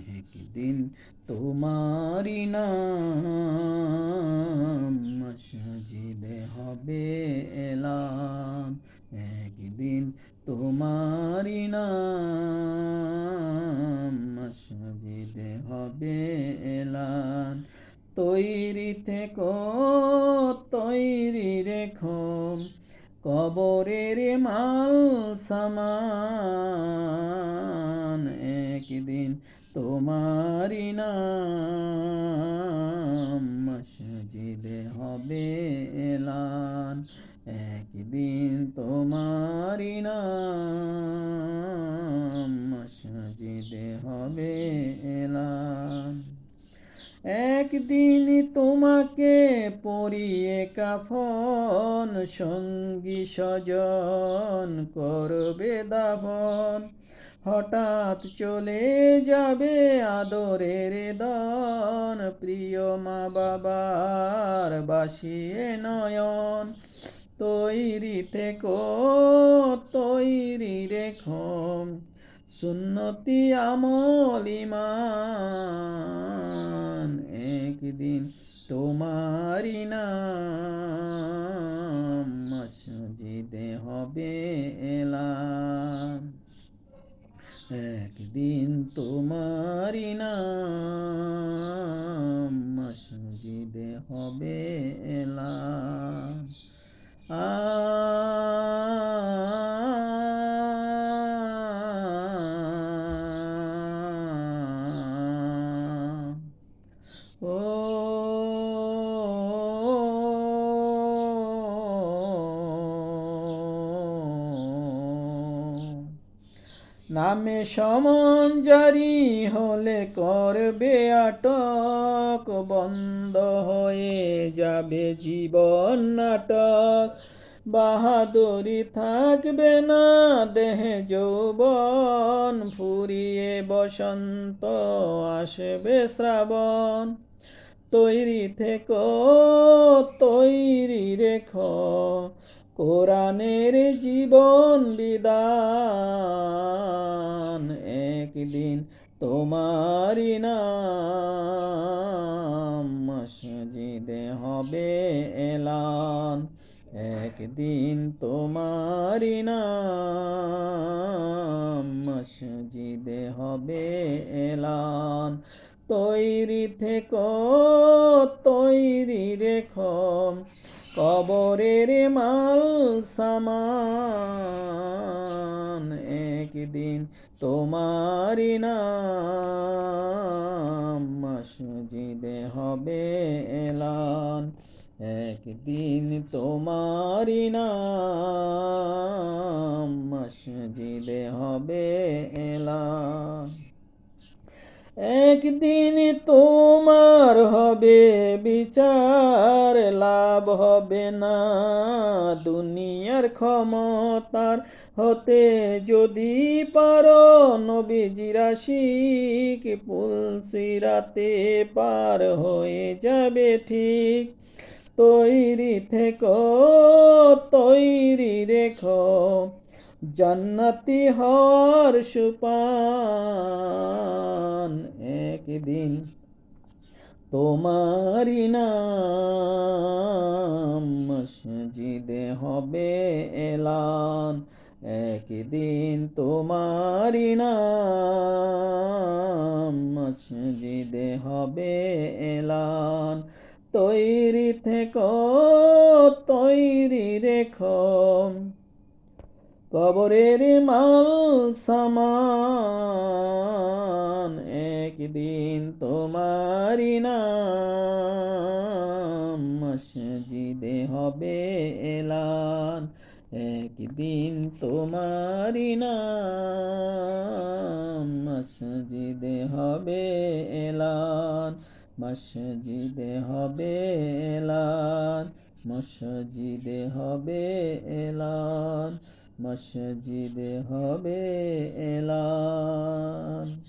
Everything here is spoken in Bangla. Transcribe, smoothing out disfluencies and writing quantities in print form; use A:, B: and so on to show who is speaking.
A: একদিন তোমারি নাম মসজিদে হবে এলান, একদিন তোমারি নাম মসজিদে হবে এলান। তৈরি থেকো, তৈরি রেখো কবরের মাল সামান, একদিন তোমারি নাম মসজিদে হবে এলান, একদিন তোমারি নাম মসজিদে হবে এলান। একদিন তোমাকে পরিয়ে কাফন, সঙ্গী স্বজন করবে দাফন। হঠাৎ চলে যাবে আদরের দন, প্রিয় মা বাবার বাসিয়ে নয়ন। তৈরি থেকো, তৈরি রেখো সুন্নতি আমল ঈমান, একদিন তোমারি নাম মসজিদে হবে এলান, একদিন তোমারি নাম মসজিদে হবে এলান। নামে সমন জারি হলে করবে আটক, বন্ধ হয়ে যাবে জীবন নাটক। বাহাদুরি থাকবে না দেহে যৌবন, ফুরিয়ে বসন্ত আসবে শ্রাবণ। তৈরি থেকো, তৈরি রেখো কোরআনের জীবন বিধান, একদিন তোমারি নাম মসজিদে হবে এলান, একদিন তোমারি নাম মসজিদে হবে এলান। তৈরি থেকো, তৈরি রেখো কবরের মাল সামান, একদিন তোমারি নাম মসজিদে হবে এলান, একদিন তোমারি নাম মসজিদে হবে এলান। একদিন তোমার হবে বিচার, লাভ হবে না দুনিয়ার ক্ষমতার হতে যদি পারো নবীজির আশিক, পুলসিরাতে পার হয়ে যাবে ঠিক। তৈরি থেকো, তৈরি রেখো জান্নাতি হওয়ার সুপান, একদিন তোমারি নাম মসজিদে হবে এলান, একদিন তোমারি নাম মসজিদে হবে এলান। তৈরি থেকো, তৈরি রেখো কবরের মাল সামান, একদিন তোমারি নাম মসজিদে হবে এলান, একদিন তোমারি নাম মসজিদে হবে এলান, মসজিদে হবে এলান, মসজিদে হবে এলান, মসজিদে হবে